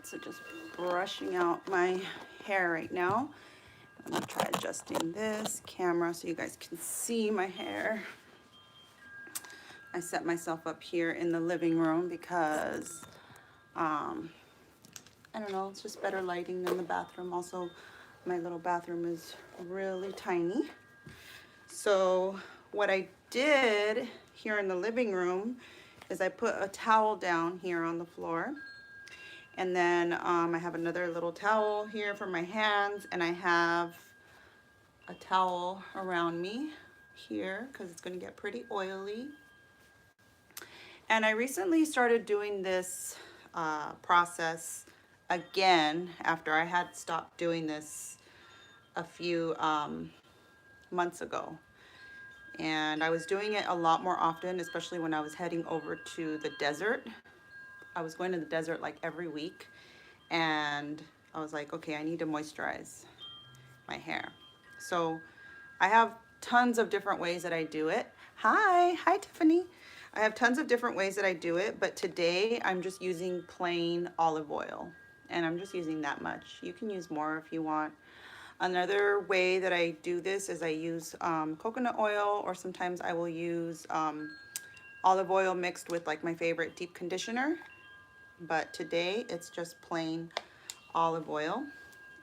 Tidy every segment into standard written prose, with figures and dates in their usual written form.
right, so just brushing out my hair right now. I'm gonna try adjusting this camera so you guys can see my hair. I set myself up here in the living room because, I don't know, it's just better lighting than the bathroom. Also, my little bathroom is really tiny. So what I did here in the living room is I put a towel down here on the floor. And then I have another little towel here for my hands, and I have a towel around me here because it's going to get pretty oily. And I recently started doing this process again after I had stopped doing this a few months ago. And I was doing it a lot more often, especially when I was heading over to the desert. I was going to the desert like every week, and I was like, okay, I need to moisturize my hair. So I have tons of different ways that I do it. Hi Tiffany. I have tons of different ways that I do it, but today I'm just using plain olive oil, and I'm just using that much. You can use more if you want. Another way that I do this is I use coconut oil, or sometimes I will use olive oil mixed with like my favorite deep conditioner. But today it's just plain olive oil.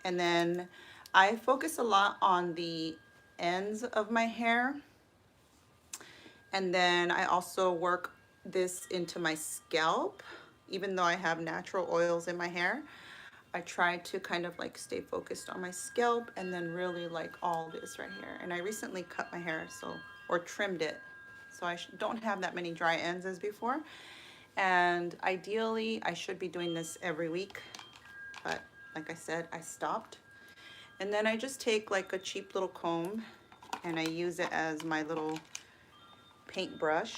And then I focus a lot on the ends of my hair. And then I also work this into my scalp. Even though I have natural oils in my hair, I try to kind of like stay focused on my scalp, and then really like all this right here. And I recently cut my hair, or trimmed it, so I don't have that many dry ends as before. And ideally I should be doing this every week, but like I said, I stopped. And then I just take like a cheap little comb and I use it as my little paintbrush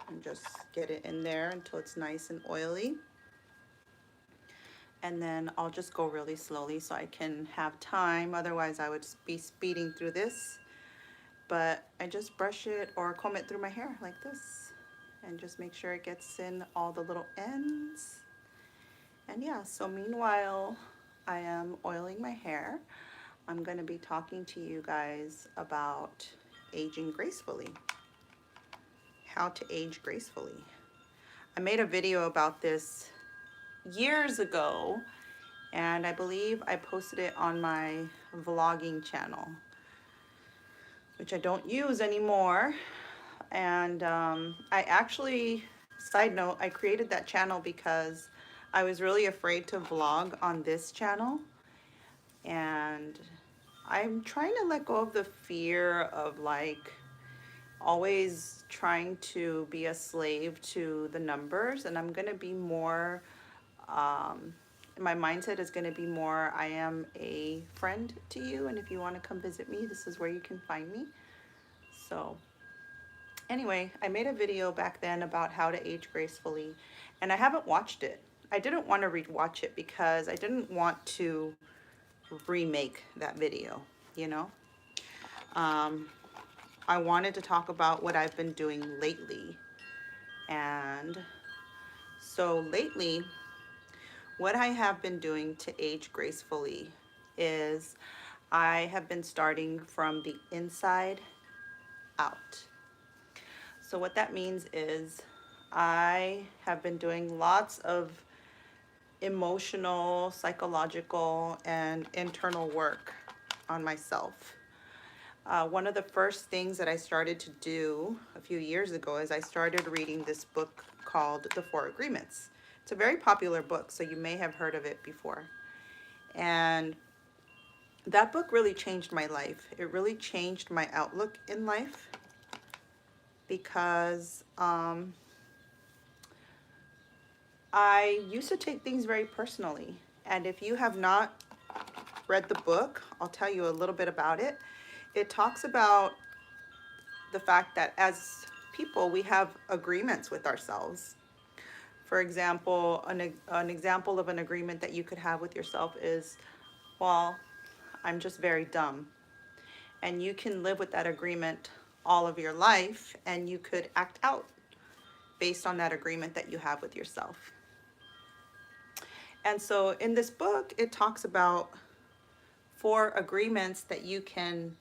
and just get it in there until it's nice and oily. And then I'll just go really slowly so I can have time. Otherwise I would be speeding through this. But I just brush it or comb it through my hair like this, and just make sure it gets in all the little ends. And yeah, so meanwhile I am oiling my hair, I'm going to be talking to you guys about aging gracefully. How to age gracefully. I made a video about this years ago, and I believe I posted it on my vlogging channel, which I don't use anymore. And I actually, side note, I created that channel because I was really afraid to vlog on this channel, and I'm trying to let go of the fear of like always trying to be a slave to the numbers. And I'm going to be more my mindset is going to be more, I am a friend to you, and if you want to come visit me, this is where you can find me. So anyway, I made a video back then about how to age gracefully, and I haven't watched it. I didn't want to re-watch it because I didn't want to remake that video, you know. I wanted to talk about what I've been doing lately. And so lately, what I have been doing to age gracefully is I have been starting from the inside out. So what that means is I have been doing lots of emotional, psychological, and internal work on myself. One of the first things that I started to do a few years ago is I started reading this book called The Four Agreements. It's a very popular book, so you may have heard of it before. And that book really changed my life. It really changed my outlook in life because I used to take things very personally. And if you have not read the book, I'll tell you a little bit about it. It talks about the fact that as people, we have agreements with ourselves. For example, an example of an agreement that you could have with yourself is, well, I'm just very dumb. And you can live with that agreement all of your life, and you could act out based on that agreement that you have with yourself. And so in this book, it talks about 4 agreements that you can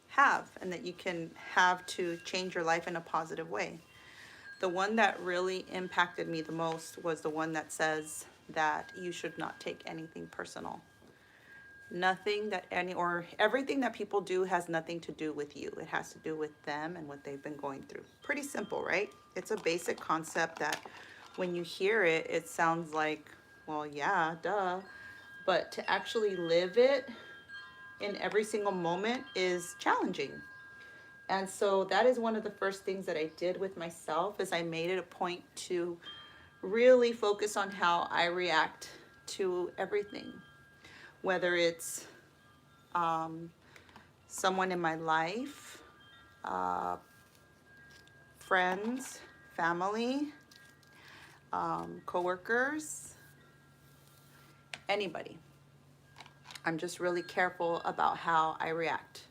have and that you can have to change your life in a positive way. The one that really impacted me the most was the one that says that you should not take anything personal. Nothing that any or everything that people do has nothing to do with you. It has to do with them and what they've been going through. Pretty simple, right? It's a basic concept that when you hear it, it sounds like, well, yeah, duh. But to actually live it in every single moment is challenging. And so that is one of the first things that I did with myself is I made it a point to really focus on how I react to everything, whether it's someone in my life, uh, friends, family, coworkers, anybody. I'm just really careful about how I react.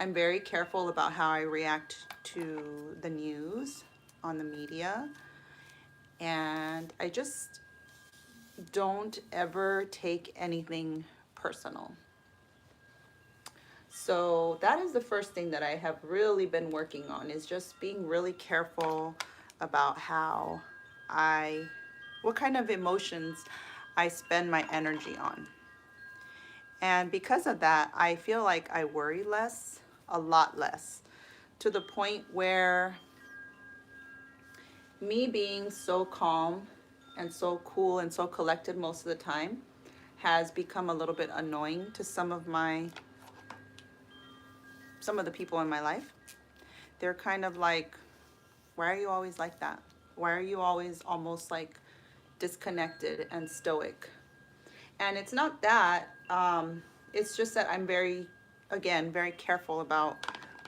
I'm very careful about how I react to the news on the media. And I just don't ever take anything personal. So that is the first thing that I have really been working on, is just being really careful about how what kind of emotions I spend my energy on. And because of that, I feel like I worry less, a lot less, to the point where me being so calm and so cool and so collected most of the time has become a little bit annoying to some of the people in my life. They're kind of like, why are you always like that? Why are you always almost like disconnected and stoic? And it's not that, it's just that I'm again, very careful about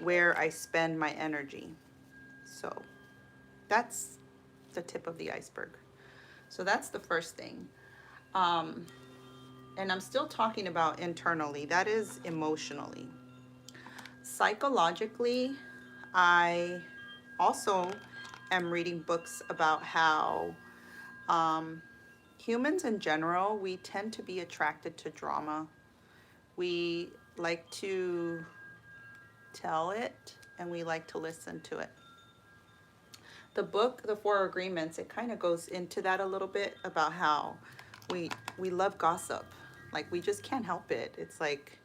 where I spend my energy. So that's the tip of the iceberg. So that's the first thing. And I'm still talking about internally, that is emotionally. Psychologically, I also am reading books about how humans in general, we tend to be attracted to drama. We like to tell it and we like to listen to it. The book, The 4 Agreements, it kind of goes into that a little bit about how we love gossip. Like, we just can't help it. It's like,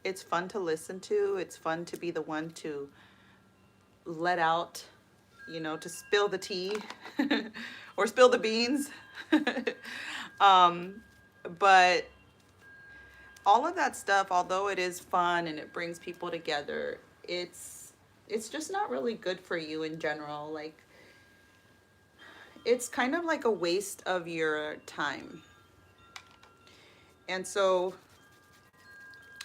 it's fun to listen to. It's fun to be the one to let out, to spill the tea or spill the beans. But all of that stuff, although it is fun and it brings people together, it's just not really good for you in general. Like, it's kind of like a waste of your time. And so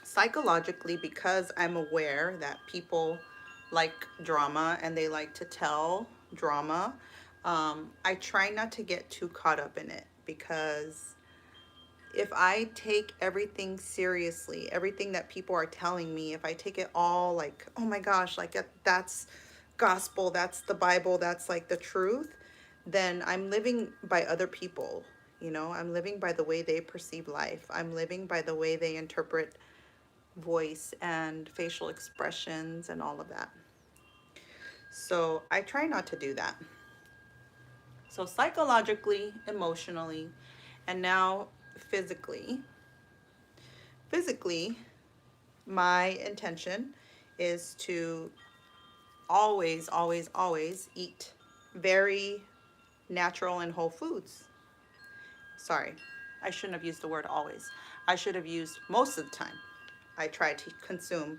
psychologically, because I'm aware that people like drama and they like to tell drama, I try not to get too caught up in it, because if I take everything seriously, everything that people are telling me, if I take it all like, oh my gosh, like that's gospel, that's the Bible, that's like the truth, then I'm living by other people. I'm living by the way they perceive life. I'm living by the way they interpret voice and facial expressions and all of that. So I try not to do that. So psychologically, emotionally, and now physically. Physically, my intention is to always, always, always eat very natural and whole foods. Sorry, I shouldn't have used the word always. I should have used most of the time. I try to consume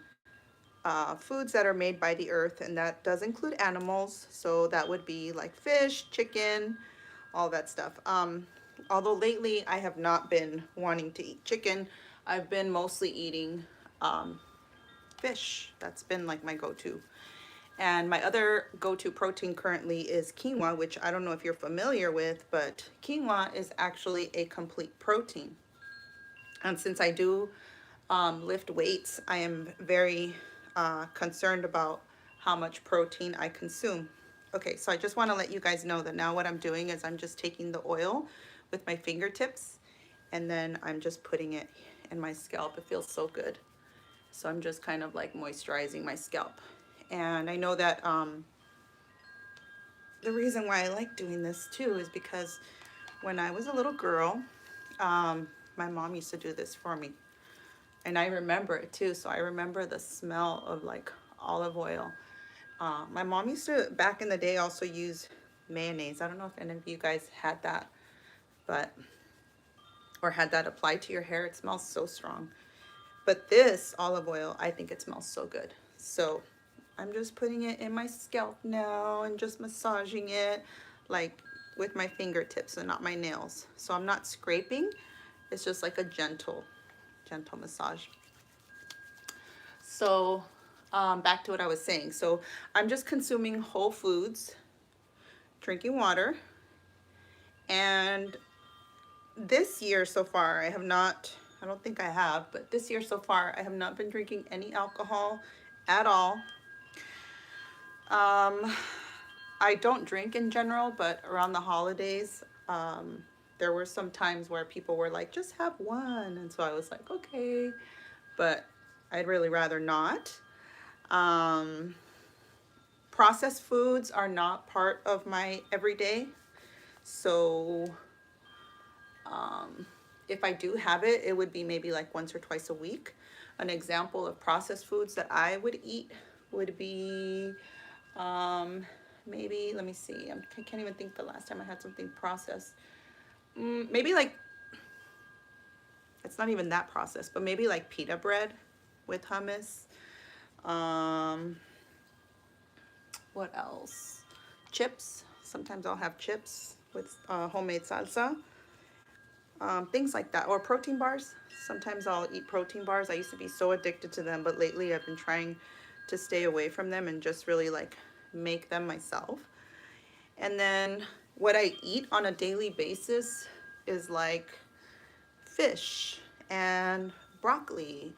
foods that are made by the earth, and that does include animals. So that would be like fish, chicken, all that stuff. Although lately I have not been wanting to eat chicken, I've been mostly eating fish. That's been like my go-to. And my other go-to protein currently is quinoa, which I don't know if you're familiar with, but quinoa is actually a complete protein. And since I do lift weights, I am very concerned about how much protein I consume. Okay, so I just want to let you guys know that now what I'm doing is I'm just taking the oil with my fingertips and then I'm just putting it in my scalp. It feels so good. So I'm just kind of like moisturizing my scalp. And I know that the reason why I like doing this too is because when I was a little girl, my mom used to do this for me. And I remember it too. So I remember the smell of like olive oil. My mom used to, back in the day, also use mayonnaise. I don't know if any of you guys had that, but, or had that applied to your hair. It smells so strong. But this olive oil, I think it smells so good. So I'm just putting it in my scalp now and just massaging it like with my fingertips and not my nails. So I'm not scraping. It's just like a gentle massage. So back to what I was saying. So I'm just consuming whole foods, drinking water, and this year so far, I don't think I have, but this year so far, I have not been drinking any alcohol at all. I don't drink in general, but around the holidays, there were some times where people were like, just have one. And so I was like, okay, but I'd really rather not. Processed foods are not part of my everyday. So if I do have it, it would be maybe like once or twice a week. An example of processed foods that I would eat would be maybe, let me see, I can't even think the last time I had something processed. Maybe like, it's not even that processed, but maybe like pita bread with hummus. What else? Chips. Sometimes I'll have chips with homemade salsa. Things like that. Or protein bars. Sometimes I'll eat protein bars. I used to be so addicted to them, but lately I've been trying to stay away from them and just really like make them myself. And then what I eat on a daily basis is like fish and broccoli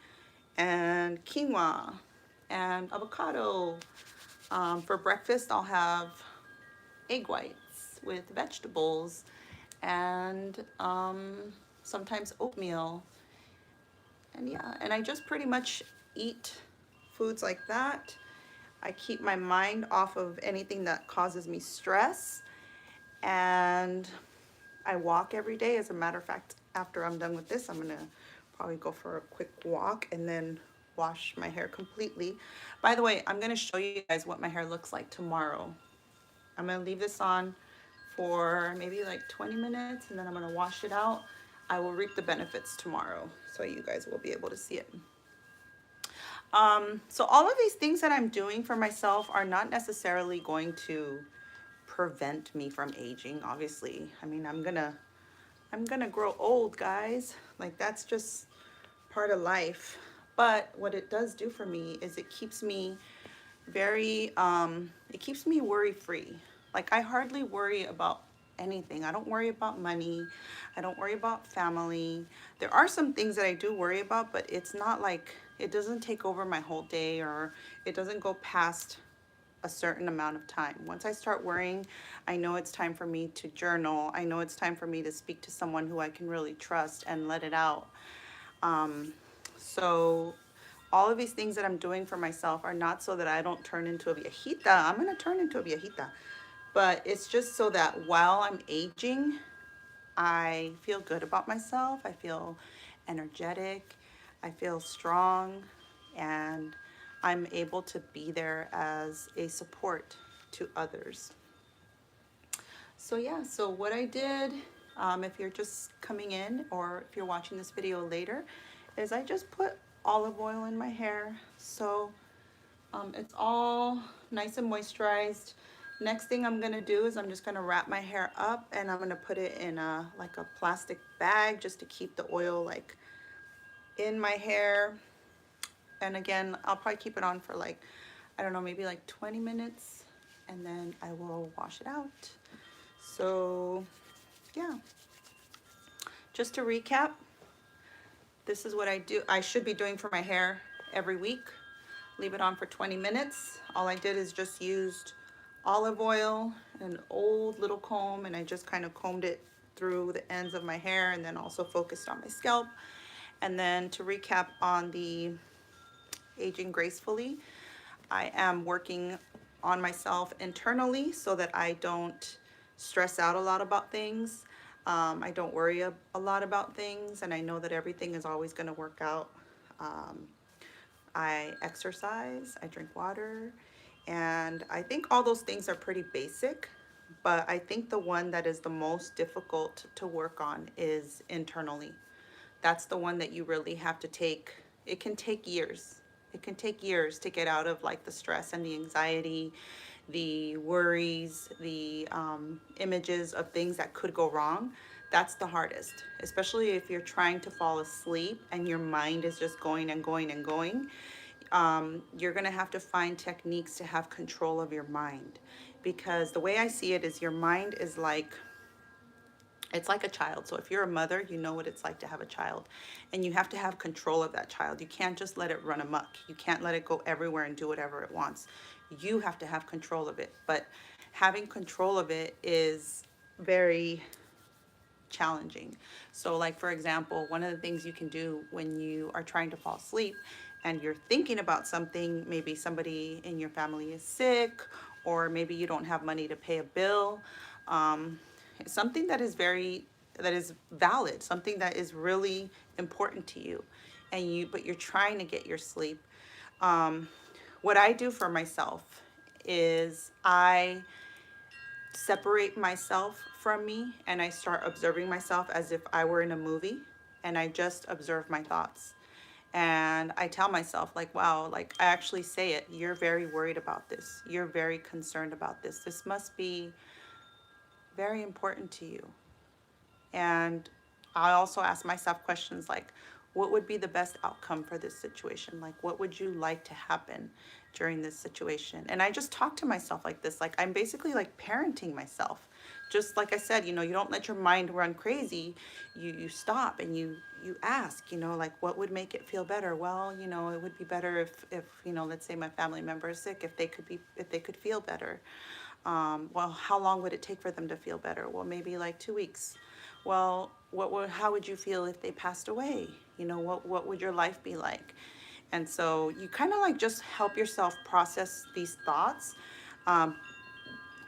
and quinoa and avocado. For breakfast, I'll have egg whites with vegetables and sometimes oatmeal. And yeah, and I just pretty much eat foods like that. I keep my mind off of anything that causes me stress, and I walk every day. As a matter of fact, after I'm done with this, I'm gonna probably go for a quick walk and then wash my hair completely. By the way, I'm gonna show you guys what my hair looks like tomorrow. I'm gonna leave this on for maybe like 20 minutes and then I'm gonna wash it out. I will reap the benefits tomorrow, so you guys will be able to see it. So all of these things that I'm doing for myself are not necessarily going to prevent me from aging, obviously. I mean, I'm gonna grow old, guys. Like, that's just part of life. But what it does do for me is it keeps me very, it keeps me worry-free. Like, I hardly worry about anything. I don't worry about money. I don't worry about family. There are some things that I do worry about, but it's not like, it doesn't take over my whole day, or it doesn't go past a certain amount of time. Once I start worrying, I know it's time for me to journal. I know it's time for me to speak to someone who I can really trust and let it out. So all of these things that I'm doing for myself are not so that I don't turn into a viejita. I'm gonna turn into a viejita. But it's just so that while I'm aging, I feel good about myself. I feel energetic. I feel strong. And I'm able to be there as a support to others. So yeah, so what I did, if you're just coming in or if you're watching this video later, is I just put olive oil in my hair. So it's all nice and moisturized. Next thing I'm gonna do is I'm just gonna wrap my hair up and I'm gonna put it in like a plastic bag just to keep the oil like in my hair. And again, I'll probably keep it on for like, I don't know, maybe like 20 minutes and then I will wash it out. So yeah, just to recap, this is what I should be doing for my hair every week. Leave it on for 20 minutes. All I did is just used olive oil and an old little comb and I just kind of combed it through the ends of my hair and then also focused on my scalp. And then to recap on the aging gracefully, I am working on myself internally so that I don't stress out a lot about things. I don't worry a lot about things, and I know that everything is always going to work out. Um, I exercise, I drink water, and I think all those things are pretty basic. But I think the one that is the most difficult to work on is internally. That's the one that you really have to take. It can take years. It can take years to get out of like the stress and the anxiety, the worries, the images of things that could go wrong. That's the hardest, especially if you're trying to fall asleep and your mind is just going and going and going. You're going to have to find techniques to have control of your mind, because the way I see it is your mind is like, it's like a child. So if you're a mother, you know what it's like to have a child, and you have to have control of that child. You can't just let it run amok. You can't let it go everywhere and do whatever it wants. You have to have control of it. But having control of it is very challenging. So like, for example, one of the things you can do when you are trying to fall asleep and you're thinking about something, maybe somebody in your family is sick, or maybe you don't have money to pay a bill, um, something that is valid, something that is really important to you, and but you're trying to get your sleep. um, what I do for myself is I separate myself from me and I start observing myself as if I were in a movie, and I just observe my thoughts. And I tell myself, like, wow, like I actually say it, you're very worried about this. You're very concerned about this. This must be very important to you. And I also ask myself questions like, what would be the best outcome for this situation? Like, what would you like to happen during this situation? And I just talk to myself like this. Like, I'm basically like parenting myself. Just like I said, you know, you don't let your mind run crazy. You stop and you ask, you know, like, what would make it feel better? Well, you know, it would be better if you know, let's say my family member is sick, if they could feel better. Well, how long would it take for them to feel better? Well, maybe like 2 weeks. Well, how would you feel if they passed away? You know, what would your life be like? And so you kind of like just help yourself process these thoughts. Um,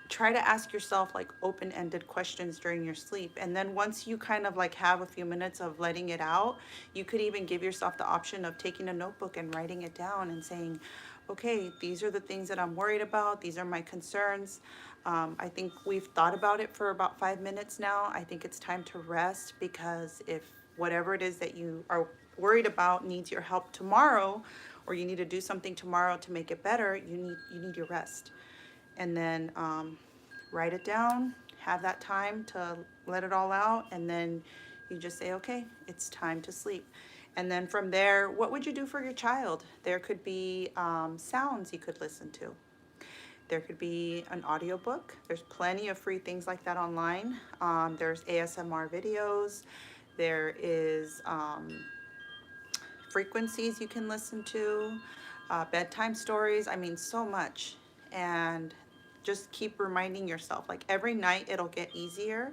Try to ask yourself like open-ended questions during your sleep, and then once you kind of like have a few minutes of letting it out, you could even give yourself the option of taking a notebook and writing it down and saying, okay, these are the things that I'm worried about, these are my concerns. I think we've thought about it for about 5 minutes now. I think it's time to rest, because if whatever it is that you are worried about needs your help tomorrow, or you need to do something tomorrow to make it better, you need your rest. And then write it down, have that time to let it all out, and then you just say, okay, it's time to sleep. And then from there, what would you do for your child? There could be sounds you could listen to. There could be an audiobook. There's plenty of free things like that online. There's ASMR videos. There is frequencies you can listen to, bedtime stories. I mean, so much. And just keep reminding yourself, like every night it'll get easier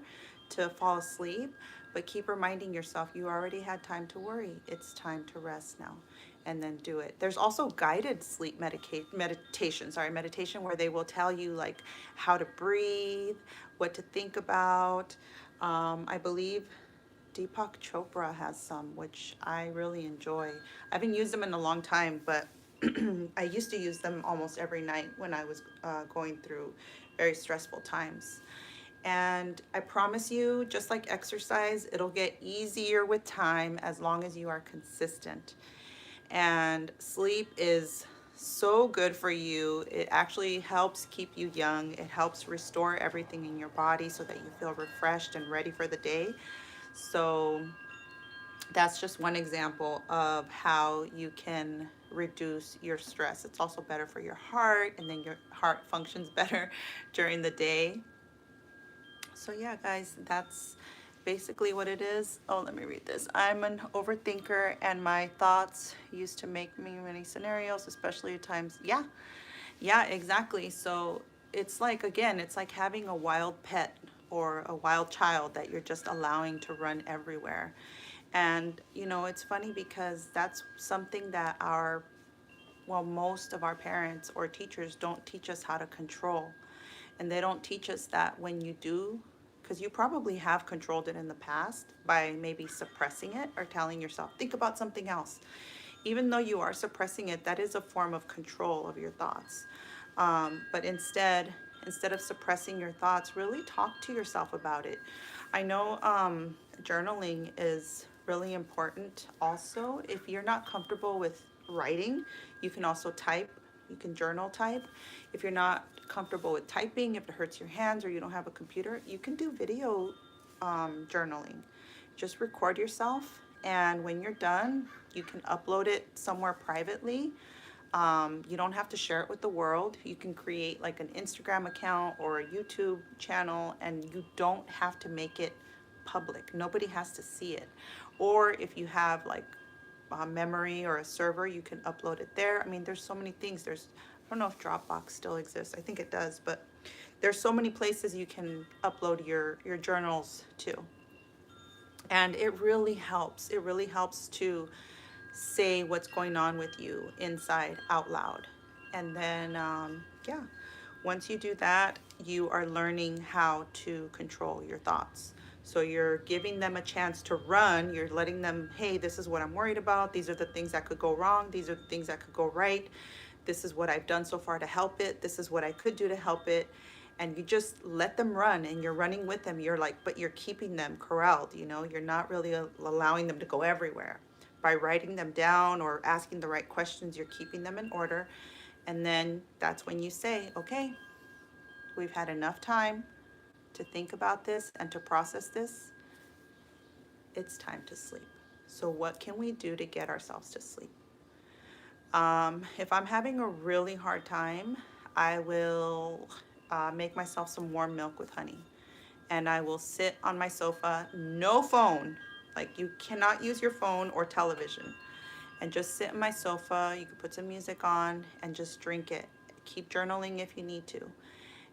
to fall asleep, but keep reminding yourself you already had time to worry. It's time to rest now. And then do it. There's also guided sleep meditation where they will tell you like how to breathe, what to think about. I believe Deepak Chopra has some, which I really enjoy. I haven't used them in a long time, but I used to use them almost every night when I was going through very stressful times. And I promise you, just like exercise, it'll get easier with time as long as you are consistent. And sleep is so good for you. It actually helps keep you young. It helps restore everything in your body so that you feel refreshed and ready for the day. So that's just one example of how you can reduce your stress. It's also better for your heart, and then your heart functions better during the day. So yeah, guys, that's basically what it is. Oh, let me read this. I'm an overthinker, and my thoughts used to make me many scenarios, especially at times. Yeah, exactly. So it's like, again, it's like having a wild pet or a wild child that you're just allowing to run everywhere. And you know, it's funny because that's something that most of our parents or teachers don't teach us how to control. And they don't teach us that when you do, because you probably have controlled it in the past by maybe suppressing it or telling yourself, think about something else. Even though you are suppressing it, that is a form of control of your thoughts. But instead of suppressing your thoughts, really talk to yourself about it. I know journaling is really important also. If you're not comfortable with writing, you can also type. You can journal type. If you're not comfortable with typing, if it hurts your hands or you don't have a computer, you can do video journaling. Just record yourself, and when you're done, you can upload it somewhere privately. You don't have to share it with the world. You can create like an Instagram account or a YouTube channel, and you don't have to make it public. Nobody has to see it. Or if you have like a memory or a server, you can upload it there. I mean, there's so many things. I don't know if Dropbox still exists. I think it does, but there's so many places you can upload your journals to. And it really helps. It really helps to say what's going on with you inside out loud. And then, yeah, once you do that, you are learning how to control your thoughts. So you're giving them a chance to run. You're letting them, hey, this is what I'm worried about. These are the things that could go wrong. These are the things that could go right. This is what I've done so far to help it. This is what I could do to help it. And you just let them run, and you're running with them. You're like, but you're keeping them corralled, you know? You're not really allowing them to go everywhere. By writing them down or asking the right questions, you're keeping them in order. And then that's when you say, okay, we've had enough time to think about this and to process this. It's time to sleep. So what can we do to get ourselves to sleep? If I'm having a really hard time, I will make myself some warm milk with honey. And I will sit on my sofa, no phone. Like, you cannot use your phone or television. And just sit on my sofa. You can put some music on and just drink it. Keep journaling if you need to.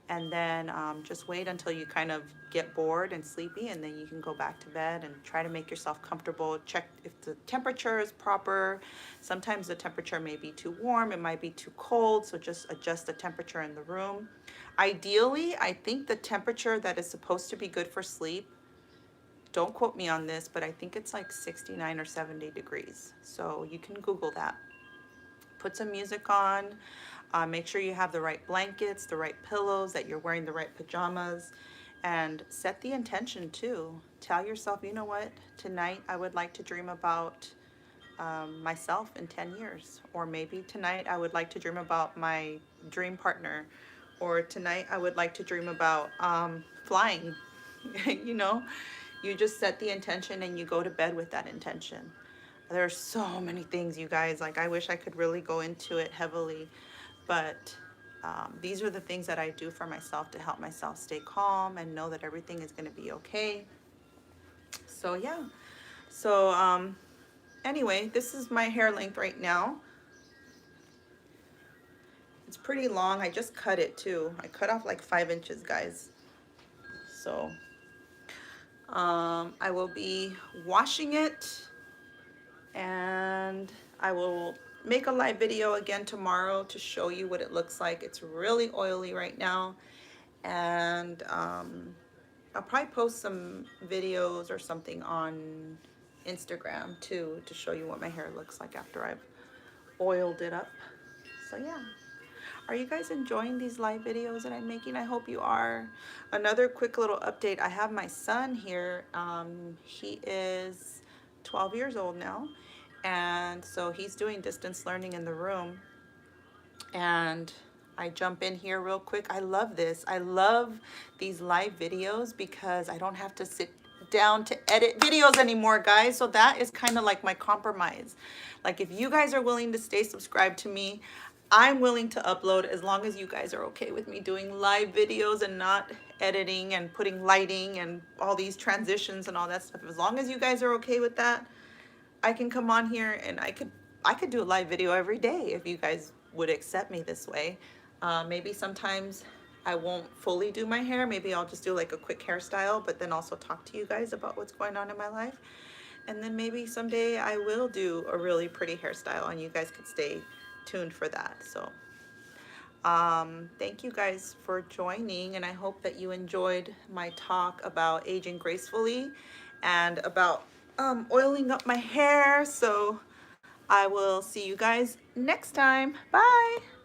And then just wait until you kind of get bored and sleepy, and then you can go back to bed and try to make yourself comfortable. Check if the temperature is proper. Sometimes the temperature may be too warm, it might be too cold, so just adjust the temperature in the room. Ideally, I think the temperature that is supposed to be good for sleep, don't quote me on this, but I think it's like 69 or 70 degrees. So you can Google that. Put some music on. Make sure you have the right blankets, the right pillows, that you're wearing the right pajamas, and set the intention too. Tell yourself, you know what, tonight I would like to dream about myself in 10 years. Or maybe tonight I would like to dream about my dream partner. Or tonight I would like to dream about flying. You know, you just set the intention and you go to bed with that intention. There are so many things, you guys. Like, I wish I could really go into it heavily, but these are the things that I do for myself to help myself stay calm and know that everything is going to be okay. So yeah. So anyway, this is my hair length right now. It's pretty long. I just cut it too. I cut off like 5 inches, guys. So I will be washing it, and I will make a live video again tomorrow to show you what it looks like. It's really oily right now, and I'll probably post some videos or something on Instagram too to show you what my hair looks like after I've oiled it up. So yeah. Are you guys enjoying these live videos that I'm making? I hope you are. Another quick little update. I have my son here. He is 12 years old now. And so he's doing distance learning in the room. And I jump in here real quick. I love this. I love these live videos because I don't have to sit down to edit videos anymore, guys. So that is kind of like my compromise. Like, if you guys are willing to stay subscribed to me, I'm willing to upload as long as you guys are okay with me doing live videos and not editing and putting lighting and all these transitions and all that stuff. As long as you guys are okay with that, I can come on here and I could do a live video every day if you guys would accept me this way. Maybe sometimes I won't fully do my hair. Maybe I'll just do like a quick hairstyle, but then also talk to you guys about what's going on in my life. And then maybe someday I will do a really pretty hairstyle and you guys could stay tuned for that. So thank you guys for joining, and I hope that you enjoyed my talk about aging gracefully and about oiling up my hair. So I will see you guys next time. Bye.